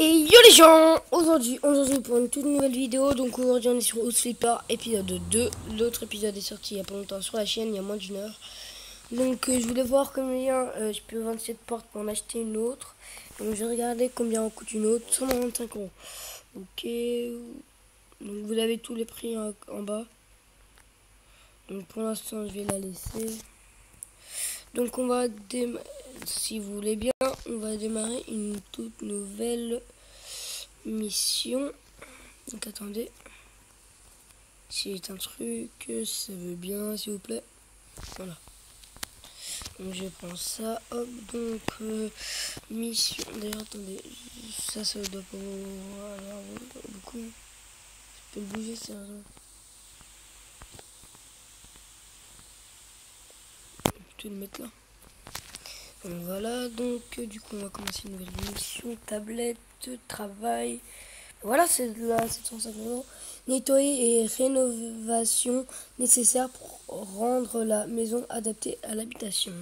Et yo les gens, aujourd'hui on se retrouve pour une toute nouvelle vidéo. Donc aujourd'hui on est sur House Flipper épisode 2. L'autre épisode est sorti il y a pas longtemps sur la chaîne, il y a moins d'une heure. Donc je voulais voir combien je peux vendre cette porte pour en acheter une autre. Donc je vais regarder combien en coûte une autre, 195 euros. Ok, donc vous avez tous les prix en bas. Donc pour l'instant je vais la laisser. Donc on va démarrer, si vous voulez bien, on va démarrer une toute nouvelle mission. Donc attendez, c'est un truc, ça veut bien s'il vous plaît. Voilà. Donc je prends ça, hop, donc mission. D'ailleurs attendez, ça doit pas avoir beaucoup. Je peux le bouger sérieusement. Je vais le mettre là. Donc voilà, donc du coup on va commencer une nouvelle mission, tablette, travail. Voilà, c'est là 750 euros. Nettoyer et rénovation nécessaires pour rendre la maison adaptée à l'habitation.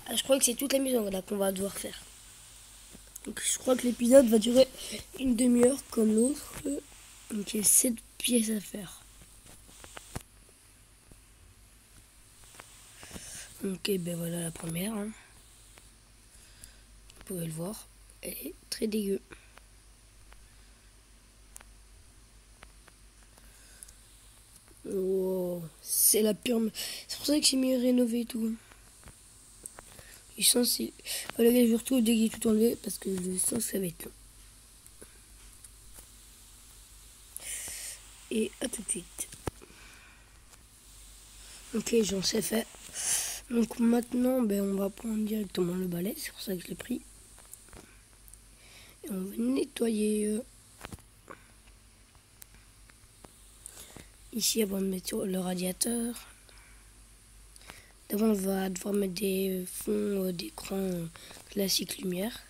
Ah, je crois que c'est toute la maison là qu'on va devoir faire. Donc je crois que l'épisode va durer une demi-heure comme l'autre. Donc il y a 7 pièces à faire. Ok, ben voilà la première. Hein. Vous pouvez le voir. Elle est très dégueu. Oh, c'est la pire. C'est pour ça que j'ai mis rénové et tout. Je sens que voilà, je vais retrouver dès qu'il est tout enlevé parce que je sens que ça va être long. Et à tout de suite. Ok, j'en sais fait. Donc maintenant, ben, on va prendre directement le balai. C'est pour ça que je l'ai pris. Et on va nettoyer. Ici, avant de mettre le radiateur. D'abord, on va devoir mettre des fonds d'écran classique lumière.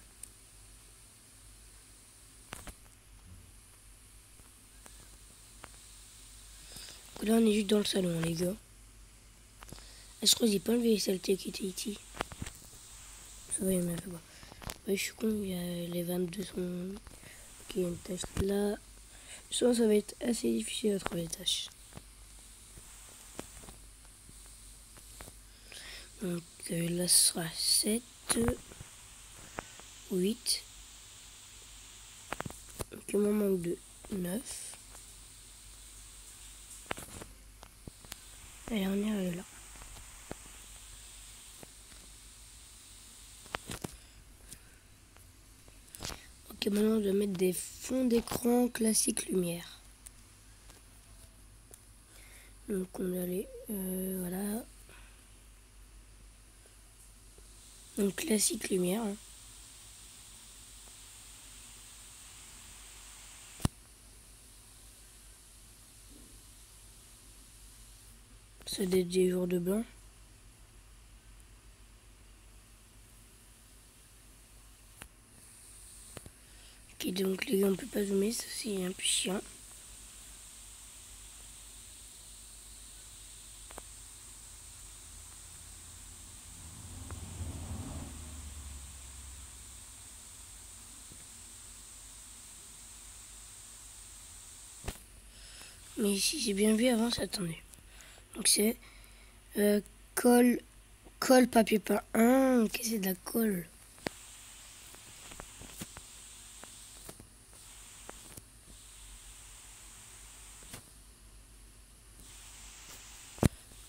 Donc là, on est juste dans le salon, les gars. Et je crois que j'ai pas enlevé les saletés qui étaient ici. Ça va, il m'a fait voir. Ouais, je suis con, il y a les 22 sont... Ok, il y a une tâche là. Je sens que ça va être assez difficile à trouver les tâches. Donc là, ce sera 7, 8. Donc il m'en manque 2, 9. Allez, on y arrive là. Ok, maintenant on doit mettre des fonds d'écran classique lumière. Donc on va aller, voilà. Donc classique lumière. Hein. Ça doit être des jours de blanc. Ok, donc les gars, on peut pas zoomer, ça c'est un peu chiant. Mais ici, j'ai bien vu avant, attendez. Donc c'est colle, papier peint 1. Ok, c'est de la colle.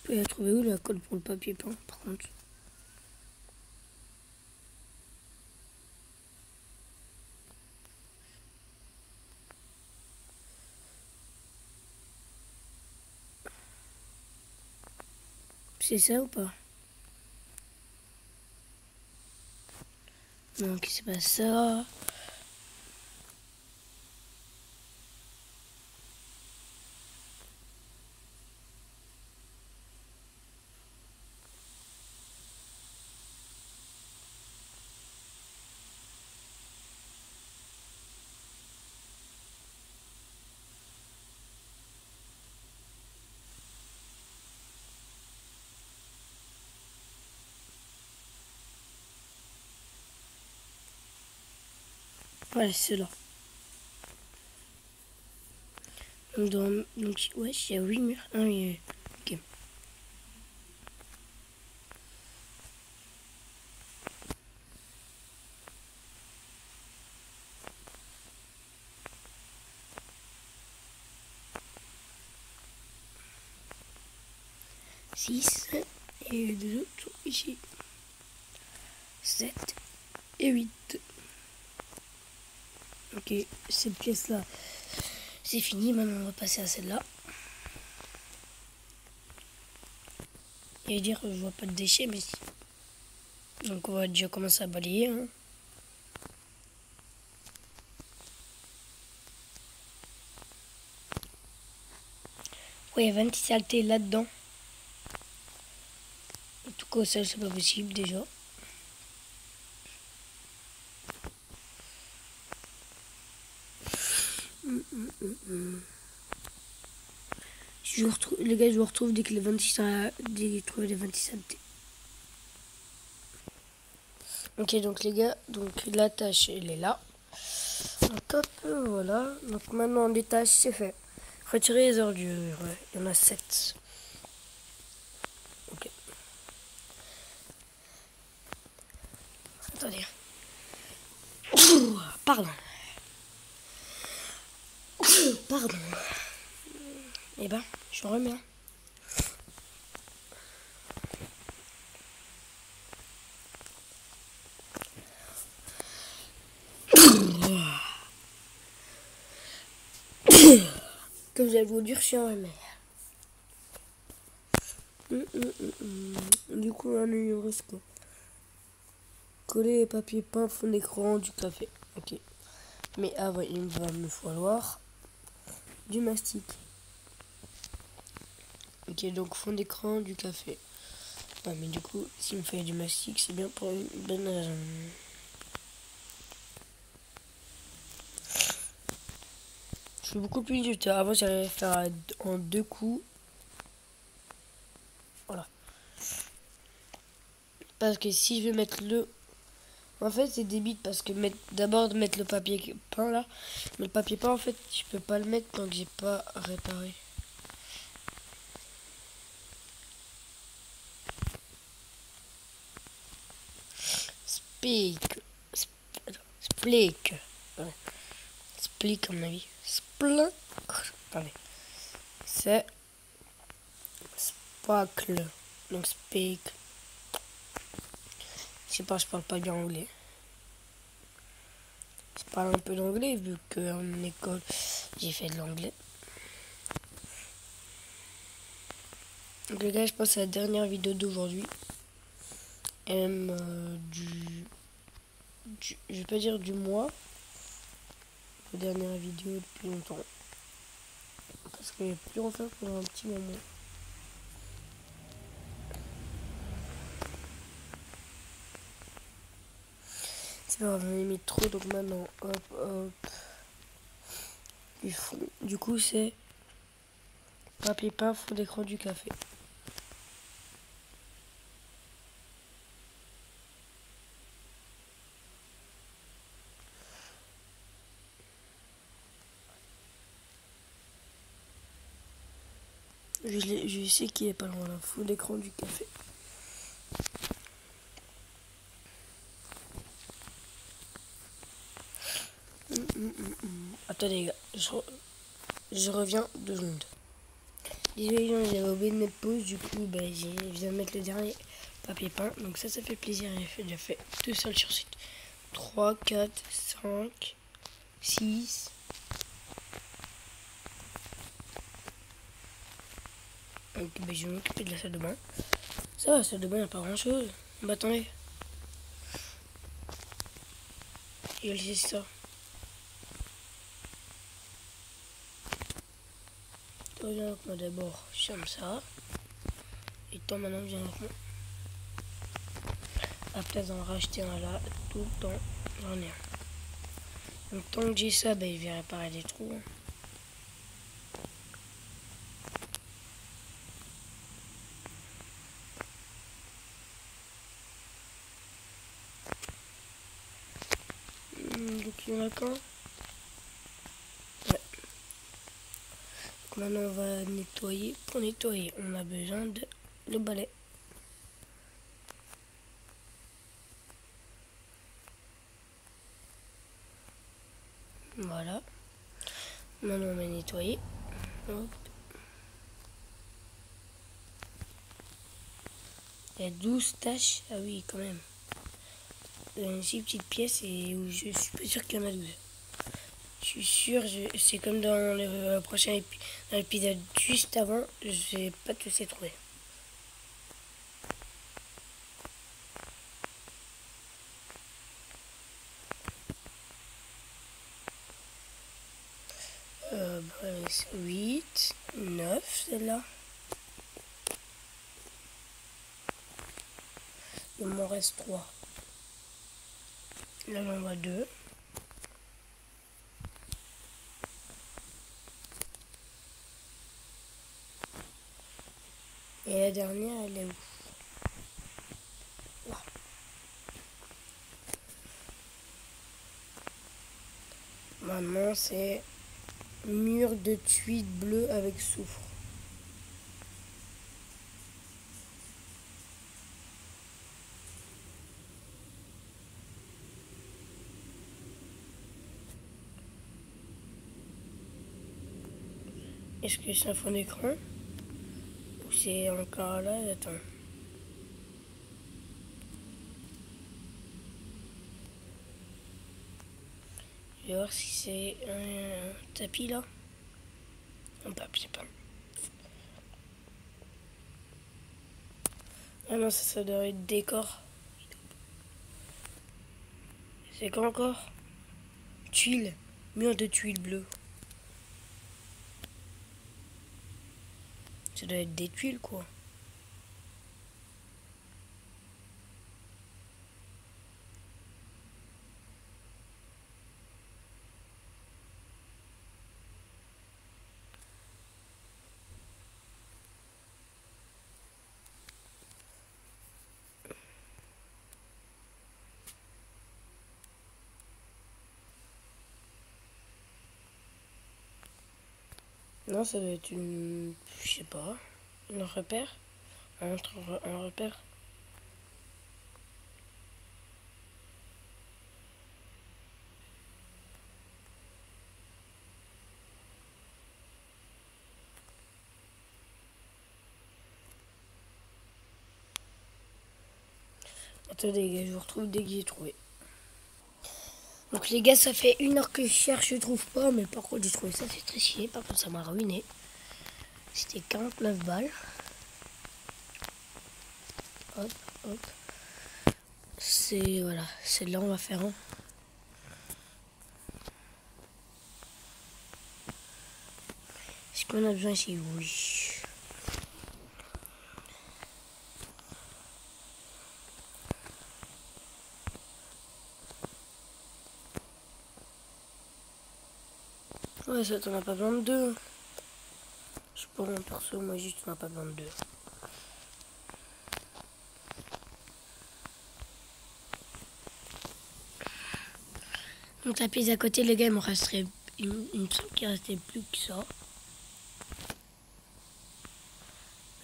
Vous pouvez la trouver où la colle pour le papier peint, par contre? C'est ça ou pas? Non, ok, c'est pas ça. Voilà, c'est là. Donc ouais, il y a 8 murs. Ah oui, ok. Six et deux autres sont ici. 7 et 8. Ok, cette pièce-là, c'est fini. Maintenant, on va passer à celle-là. Et dire, je vois pas de déchets, mais si. Donc, on va déjà commencer à balayer. Hein. Ouais, il y a 26 saletés là-dedans. En tout cas, ça, c'est pas possible déjà. Si je retrouve, les gars, je vous retrouve dès que les 26 dès que je trouve les 26 saletés. Ok, donc les gars, donc la tâche, elle est là. Donc hop, voilà. Donc maintenant, les tâches, c'est fait. Retirer les ordures. Ouais, il y en a 7. Ok. Attendez. Ouh, pardon. Pardon. Eh ben, je remets. Comme j'allais vous dire, je suis en remets. Du coup, on il reste quoi? Coller les papiers peints, fond d'écran, du café. Ok. Mais avant, il va me falloir du mastic. Ok, donc fond d'écran, du café. Ouais, mais du coup, si on fait du mastic, c'est bien pour une bonne raison. Je suis beaucoup plus vite. Avant, j'allais faire en 2 coups. Voilà. Parce que si je vais mettre le... En fait, c'est débile parce que d'abord de mettre le papier peint là. Mais le papier peint, en fait, je peux pas le mettre tant que j'ai pas réparé. Splick. Ouais. Splick, à mon avis. Splick. Attendez. C'est spackle. Donc, speak. Je sais pas, je parle pas bien anglais. Je parle un peu d'anglais vu qu'en école, j'ai fait de l'anglais. Donc, les gars, je passe à la dernière vidéo d'aujourd'hui. Et même je vais pas dire du mois. La dernière vidéo depuis longtemps. Parce que j'ai plus en faire pendant un petit moment. C'est pas grave, j'en ai mis trop, donc maintenant, hop, hop. Du fond. Du coup, c'est papier peint, fond d'écran, du café. Je sais qu'il est pas loin là, fond d'écran, du café. Attendez les gars, je reviens 2 secondes. Désolé, j'avais oublié de mettre pause, du coup, je viens de mettre le dernier papier peint. Donc ça fait plaisir, j'ai déjà fait 2 sols sur site. 3, 4, 5, 6. Donc je vais m'occuper de la salle de bain. Ça va, la salle de bain, il n'y a pas grand chose. Bah attendez. Il va laisser ça. Toi viens avec moi d'abord, comme ça. Et toi maintenant viens avec moi. À place d'en racheter un là, tout le temps, j'en ai un. Donc tant que j'ai ça, je vais réparer les trous. Donc il y en a qu'un. Ouais. Donc maintenant on va nettoyer. Pour nettoyer, on a besoin de le balai. Voilà. Maintenant on va nettoyer. Hop. Il y a 12 taches. Ah oui, quand même. Une si petite pièce et où je suis pas sûr qu'il y en a 12. Je suis sûr, c'est comme dans le prochain dans l'épisode juste avant, je vais pas tous les trouver. Bah, 8, 9, celle-là. Il m'en reste 3. Là, j'en vois 2. Et la dernière, elle est où? Là. Maintenant, c'est mur de tuiles bleues avec soufre. Est-ce que c'est un fond d'écran? Ou c'est encore là? Attends. Je vais voir si c'est un tapis là. Un papier peint. Ah non, ça doit être décor. C'est quoi encore? Tuiles. Mur de tuiles bleues. Ça doit être des tuiles quoi. Non, ça doit être une... Je sais pas. Un repère. Un repère. Attendez les gars, je vous retrouve dès que j'ai trouvé. Donc les gars, ça fait 1 heure que je cherche, je trouve pas. Mais par contre, j'ai trouvé ça, c'est très chier. Par contre, ça m'a ruiné. C'était 49 balles. Hop, hop. C'est... Voilà. Celle-là, on va faire un. Est-ce qu'on a besoin ici? Oui. Ouais, ça, t'en as pas besoin de 2. Je sais pas, mon perso, moi, juste, t'en as pas besoin de 2. Donc la pièce à côté, les gars, il me resterait... Il me semble qu'il restait plus que ça.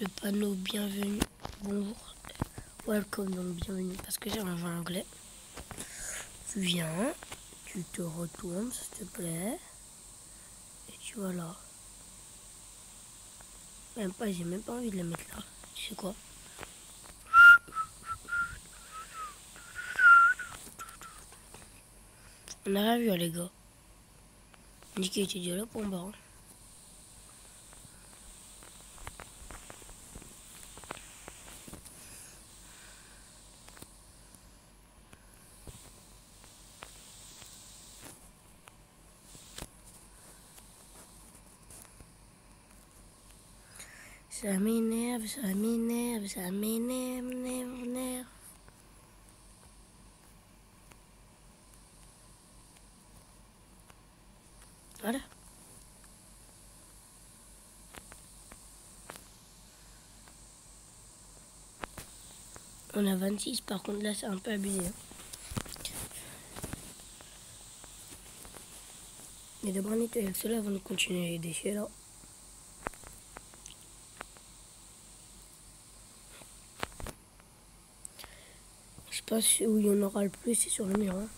Le panneau bienvenue. Bonjour. Welcome, donc bienvenue. Parce que j'ai un jeu anglais. Tu viens. Tu te retournes, s'il te plaît. Et tu vas là. Même pas, j'ai même pas envie de le mettre là. Tu sais quoi? On a rien vu, les gars. Nicky était déjà là pour me barrer. Ça m'énerve, ça m'énerve, ça m'énerve, m'énerve. Voilà. On a 26, par contre là c'est un peu abusé. Hein. Mais d'abord nettoyer avec cela avant de continuer les déchets là. L'espace où il y en aura le plus, c'est sur le mur. Hein.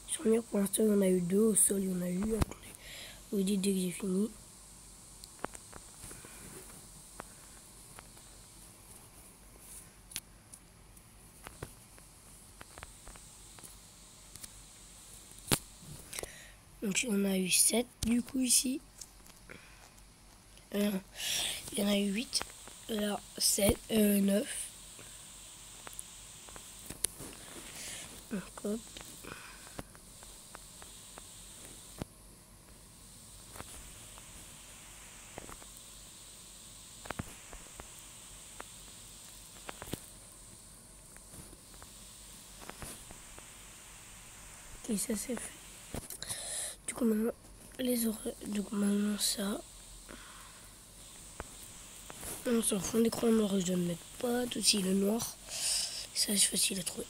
Sur le mur, pour l'instant, il y en a eu 2. Au sol, il y en a eu. Attendez, je vous dis dès que j'ai fini. Donc, on a eu 7 du coup ici. Il y en a eu 8. Là, 7, 9. Donc, hop. Et ça c'est fait. Du coup maintenant les oreilles. Donc maintenant ça. On s'en fond d'écran noir, je dois ne mettre pas tout aussi le noir. Ça c'est facile à trouver.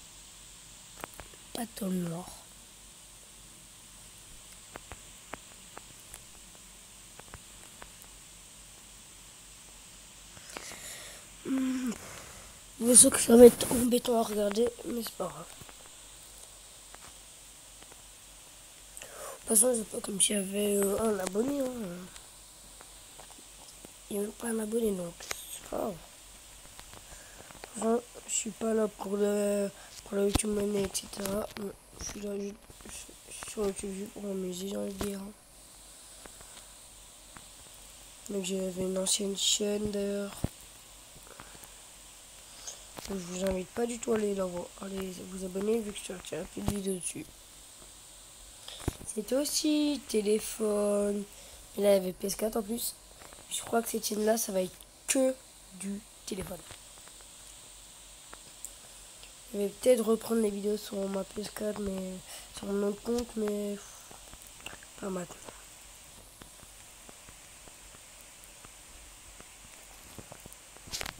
Pas dans le noir. Je sais que ça va être embêtant à regarder, mais c'est pas grave. De toute façon, c'est pas comme s'il y avait un abonné. Hein. Il n'y a même pas un abonné, donc c'est pas grave. Enfin, je suis pas là pour la YouTube Money, etc. Je suis là sur YouTube juste pour m'amuser, j'ai envie de dire. Donc j'avais une ancienne chaîne d'ailleurs. Je vous invite pas du tout à aller allez vous abonner vu que je ne plus de vidéos dessus. C'était aussi téléphone. Et là il y avait PS4 en plus. Je crois que cette chaîne là ça va être que du téléphone. Je vais peut-être reprendre les vidéos sur ma PS4 mais sur mon autre compte mais pas maintenant.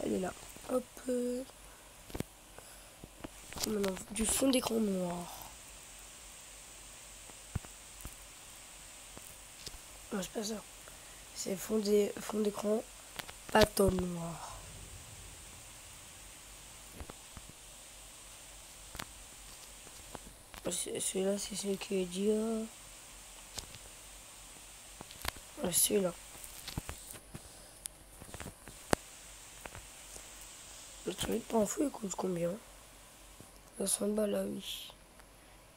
Elle est là. Hop. Maintenant du fond d'écran noir. Non c'est pas ça. C'est fond d'écran pattern noir. Celui-là, c'est celui qui est dit. Celui-là. Le truc pas en fou, il coûte combien? 60 balles, là, oui.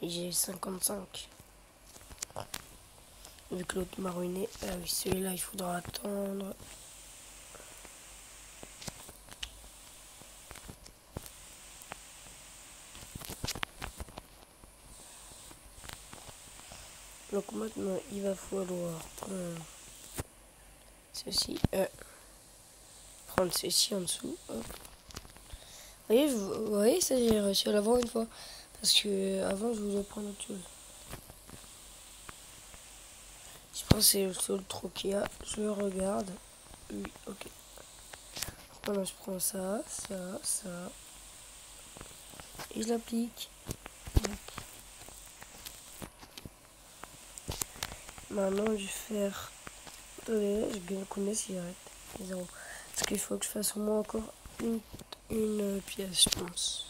Et j'ai 55. Vu que l'autre m'a ruiné. Ah oui, celui-là, il faudra attendre. Donc maintenant, il va falloir prendre ceci. Prendre ceci en dessous. Hop. Vous voyez, ça j'ai réussi à l'avoir une fois. Parce que avant je voulais prendre autre chose. Je pense que c'est le seul truc qu'il y a. Je regarde. Oui, ok. Maintenant je prends ça. Et je l'applique. Maintenant je vais faire. Attendez, je gagne combien s'il arrête? 0. Parce qu'il faut que je fasse au moins encore une pièce, je pense.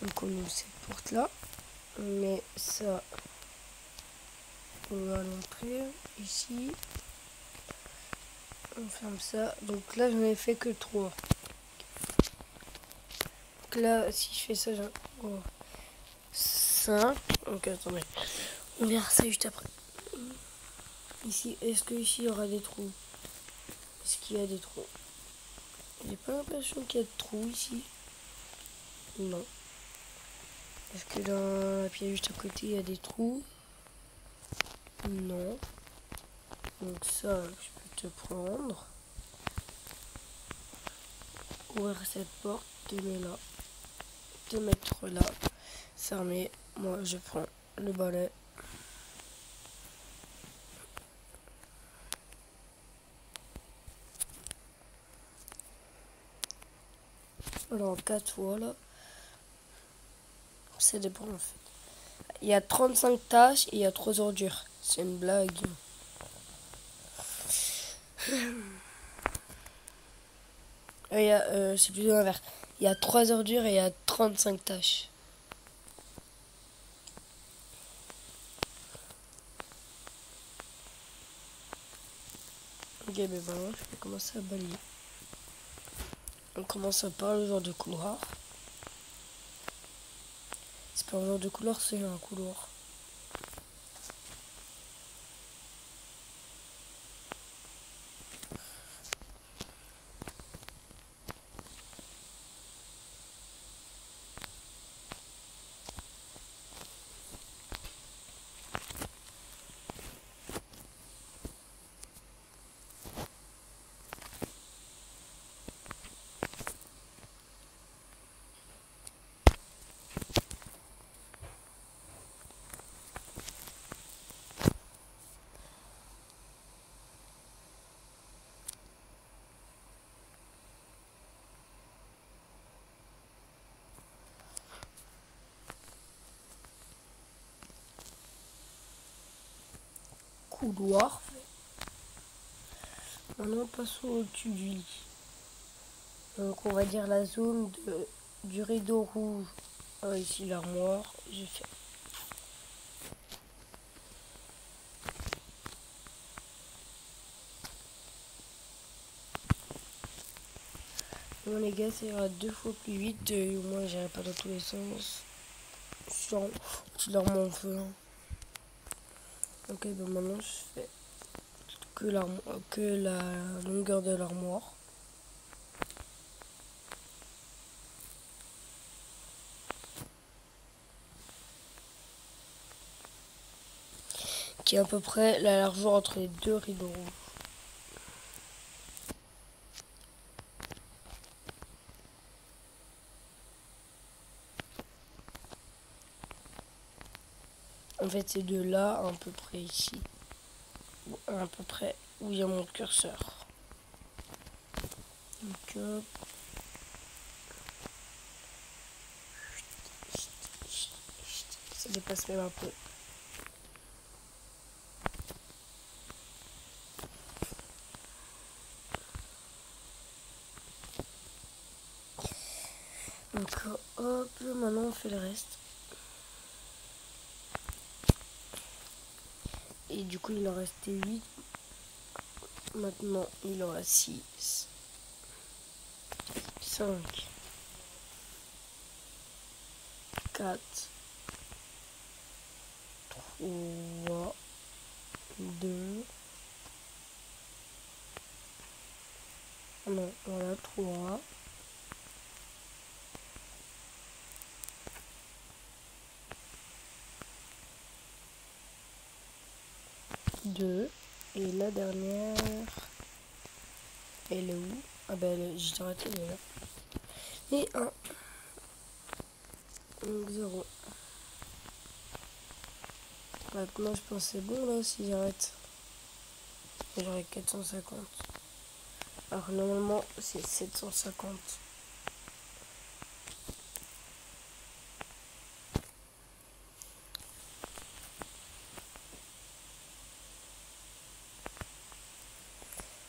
Donc on ouvre cette porte là. On met ça. On va l'entrée ici. On ferme ça. Donc là j'en ai fait que 3. Donc là si je fais ça j'en ai 5. Donc attendez. On verra ça juste après. Ici, est-ce que ici il y aura des trous? Est-ce qu'il y a des trous? J'ai pas l'impression qu'il y a de trous ici. Non. Est-ce que dans la pièce juste à côté il y a des trous? Non. Donc ça, je peux te prendre. Ouvrir cette porte, te mettre là. Te mettre là. Fermer. Moi, je prends le balai. Alors, 4 fois là. Ça dépend en fait. Il y a 35 tâches et il y a 3 ordures. C'est une blague. C'est plutôt l'inverse. Il y a 3 ordures et il y a 35 tâches. Ok, ben voilà, je vais commencer à balayer. On commence par le genre de couloir. C'est pas un genre de couloir, c'est un couloir. Couloir. Maintenant, passons au-dessus du lit. Donc, on va dire la zone du rideau rouge. Ici, l'armoire. J'ai fait. Bon, les gars, ça ira 2 fois plus vite. Au moins, j'irai pas dans tous les sens. Sans tu leur mets en feu. Ok, donc maintenant, je fais que la longueur de l'armoire. Qui est à peu près la largeur entre les 2 rideaux rouges. En fait, c'est de là à peu près ici. À peu près où il y a mon curseur. Donc, ça dépasse même un peu. Donc, hop, maintenant on fait le reste. Et du coup, il en restait 8. Maintenant, il en reste 6. 5. 4. 3. 2. Non, voilà, 3. 2. Et la dernière, elle est où? Ah ben, j'ai arrêté, elle est là. Et 1. Donc 0. Maintenant, je pense que c'est bon là si j'arrête. J'aurai 450. Alors normalement, c'est 750.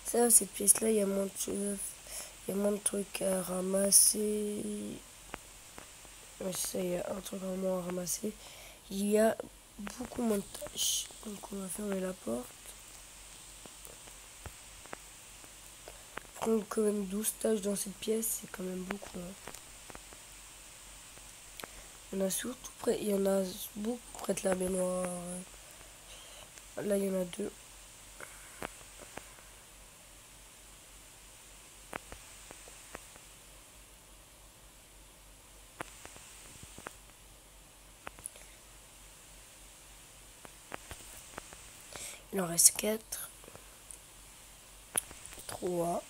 Ça, cette pièce-là, il y a moins de choses. Il y a moins de trucs à ramasser. Ouais, ça, il y a un truc en moins à ramasser. Il y a beaucoup moins de tâches. Donc on va fermer la porte. Prendre quand même 12 tâches dans cette pièce, c'est quand même beaucoup. Hein. Il y en a surtout près. Il y en a beaucoup près de la baignoire. Là, il y en a 2. Il en reste 4. 3.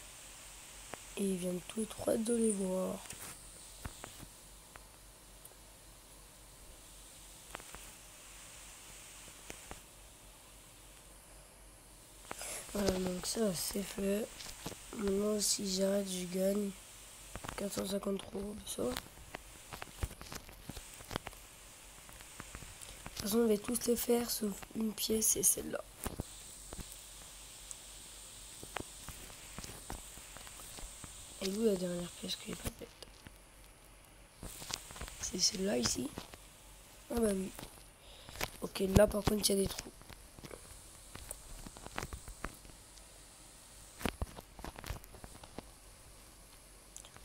Et ils viennent tous les 3 de les voir. Voilà, donc ça c'est fait. Maintenant si j'arrête je gagne 453 €, ça va. façon, on va tous les faire sauf une pièce et celle-là. Et où la dernière pièce que j'ai pas faite? C'est celle-là ici. Ah bah oui. Ok, là par contre il y a des trous.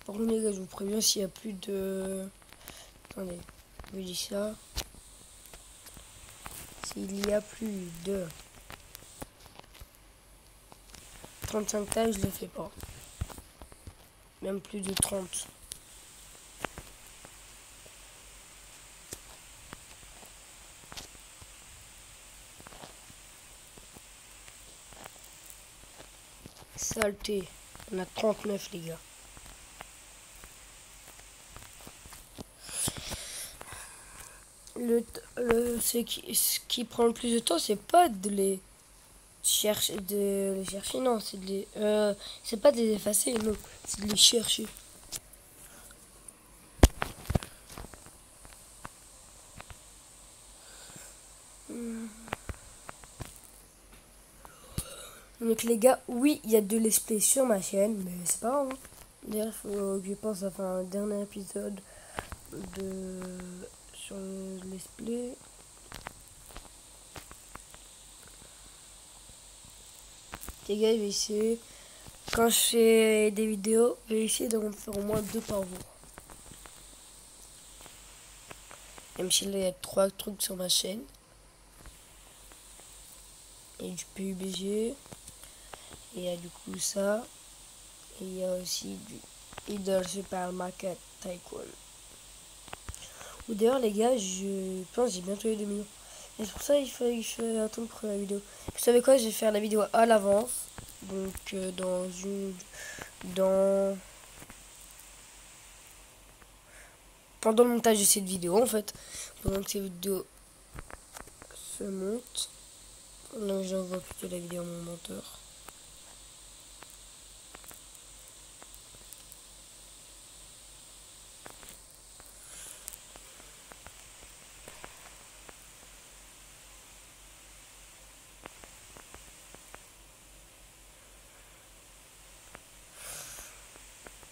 Par contre les gars, je vous préviens, s'il y a plus de... Attendez, je vous dis ça. S'il y a plus de 35 tailles, je le fais pas. Même plus de 30. Saleté. On a 39 les gars. Ce qui prend le plus de temps, c'est pas de les chercher, non, c'est pas de les effacer, non, c'est de les chercher. Donc les gars, oui, il y a deux let's play sur ma chaîne, mais c'est pas grave. Hein. D'ailleurs, il faut que je pense à faire un dernier épisode sur le let's play. Les gars, je vais essayer, quand je fais des vidéos, je vais essayer d'en faire au moins 2 par jour. Même si là, il y a 3 trucs sur ma chaîne. Et du PUBG. Et il y a du coup ça. Et il y a aussi du Idol Supermarket Tycoon. Ou d'ailleurs les gars, je pense que j'ai bientôt les 2 millions. Et c'est pour ça qu'il faut attendre pour la vidéo. Vous savez quoi, je vais faire la vidéo à l'avance. Donc pendant le montage de cette vidéo en fait. Pendant que cette vidéo se monte. Donc j'envoie plutôt la vidéo à mon monteur.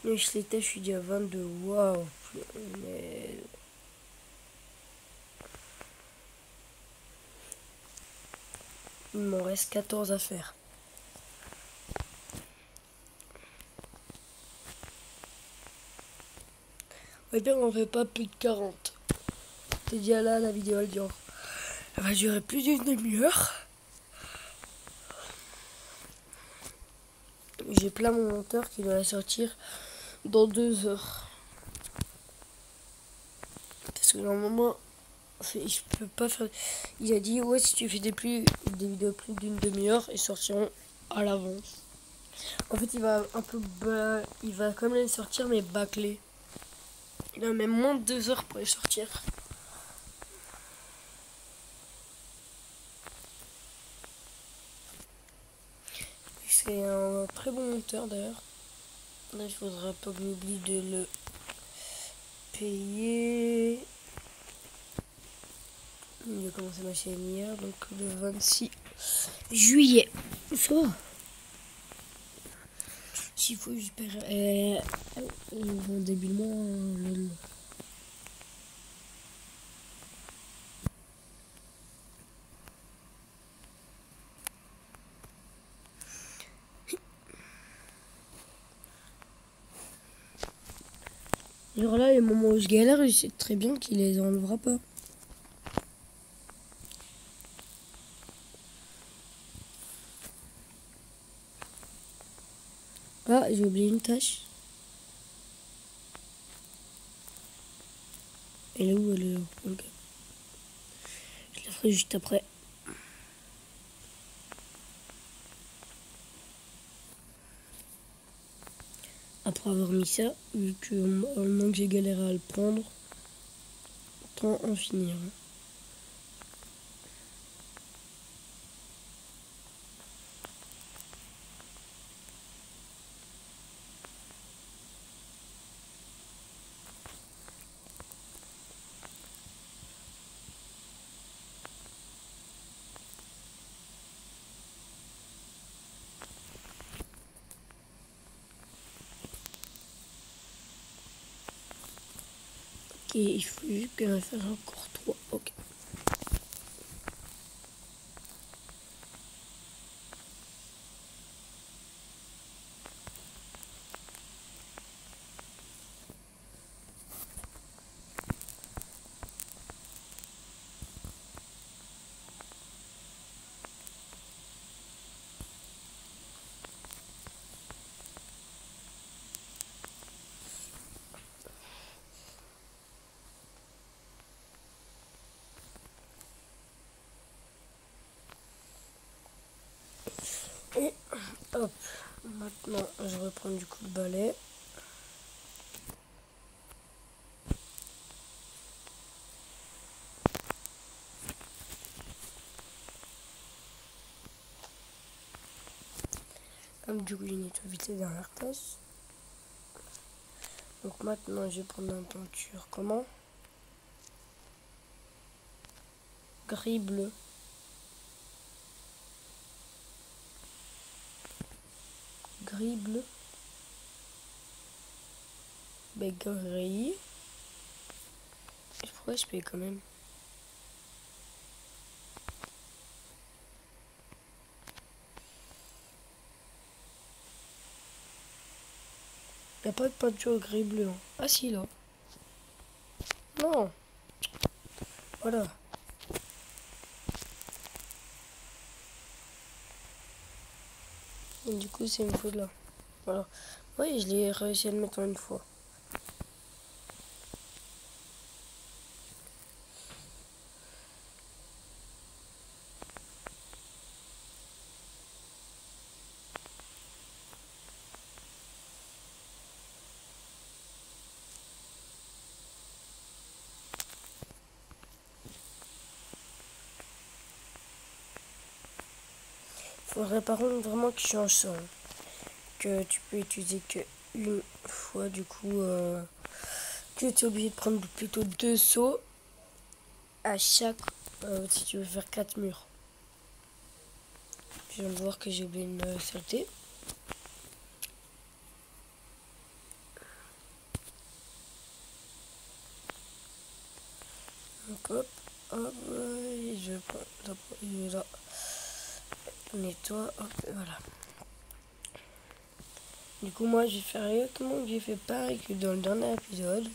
Mais je l'étais, je suis dit à 22. Waouh. Mais... il m'en reste 14 à faire. Ouais, bien, on fait pas plus de 40. C'est déjà là, la vidéo, elle va durer plus d'une demi-heure. J'ai plein mon monteur qui doit la sortir dans 2 heures. Parce que normalement, je peux pas faire... Il a dit, ouais, si tu fais des vidéos plus d'une demi-heure, ils sortiront à l'avance. En fait, il va un peu... il va quand même les sortir, mais bâclé. Il a même moins de 2 heures pour les sortir. C'est un très bon monteur d'ailleurs. Là, il faudra pas que j'oublie de le payer. Il a commencé ma chaîne hier, donc le 26 juillet. Ça va. S'il faut, j'espère. En début de mois, alors là, les moments où je galère, je sais très bien qu'il les enlèvera pas. Ah, j'ai oublié une tâche. Elle est où? Elle est là. Okay. Je la ferai juste après. Après avoir mis ça, vu que maintenant que j'ai galéré à le prendre, autant en finir. il faut juste que faire encore 3. Ok. Et hop, maintenant je reprends du coup le balai. Hop, du coup je nettoie vite les dernières tasses. Donc maintenant je vais prendre une peinture. Comment? Gris bleu. Gris bleu. Ben gris. Pourquoi je paye quand même? Il n'y a pas de peinture gris bleu. Hein. Ah si là. Non. Voilà. Et du coup c'est une faute là. Voilà. Oui, je l'ai réussi à le mettre en une fois. Faudrait par contre vraiment que tu changes ça. Hein. Que tu peux utiliser que une fois du coup. Que tu es obligé de prendre plutôt 2 seaux à chaque. Si tu veux faire 4 murs. Je viens de voir que j'ai oublié une saleté. Donc hop, hop, je prends là, nettoie, hop, voilà. Du coup moi je vais faire exactement que j'ai fait pareil que dans le dernier épisode.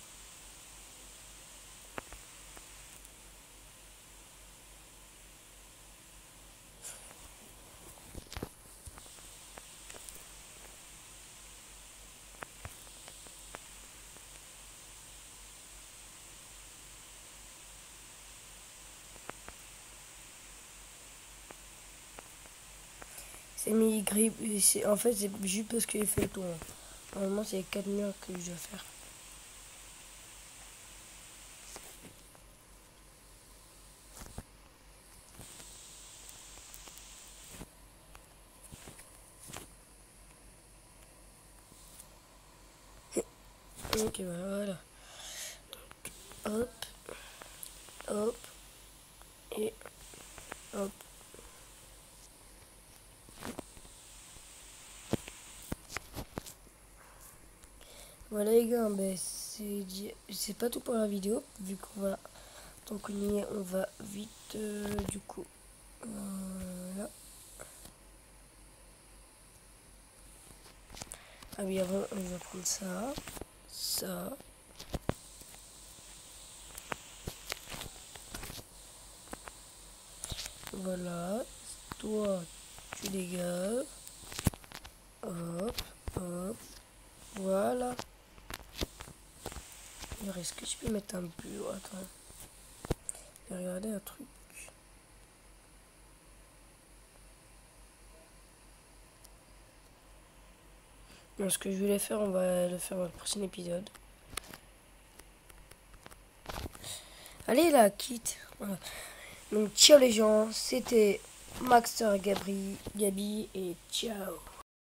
C'est mis gris, en fait c'est juste parce que j'ai fait le tour. Normalement c'est 4 murs que je dois faire. Ok voilà. Hop, hop, et hop. Voilà les gars, ben c'est pas tout pour la vidéo, vu qu'on va donc on va vite du coup. Voilà. Ah oui, avant on va prendre ça, ça. Voilà, toi tu dégages. Hop, hop, voilà. Alors, est-ce que je peux mettre un bureau? Attends. Je vais regarder un truc. Non, ce que je voulais faire, on va le faire dans le prochain épisode. Allez là, quitte. Voilà. Donc ciao les gens, c'était Maxter, Gabi et ciao.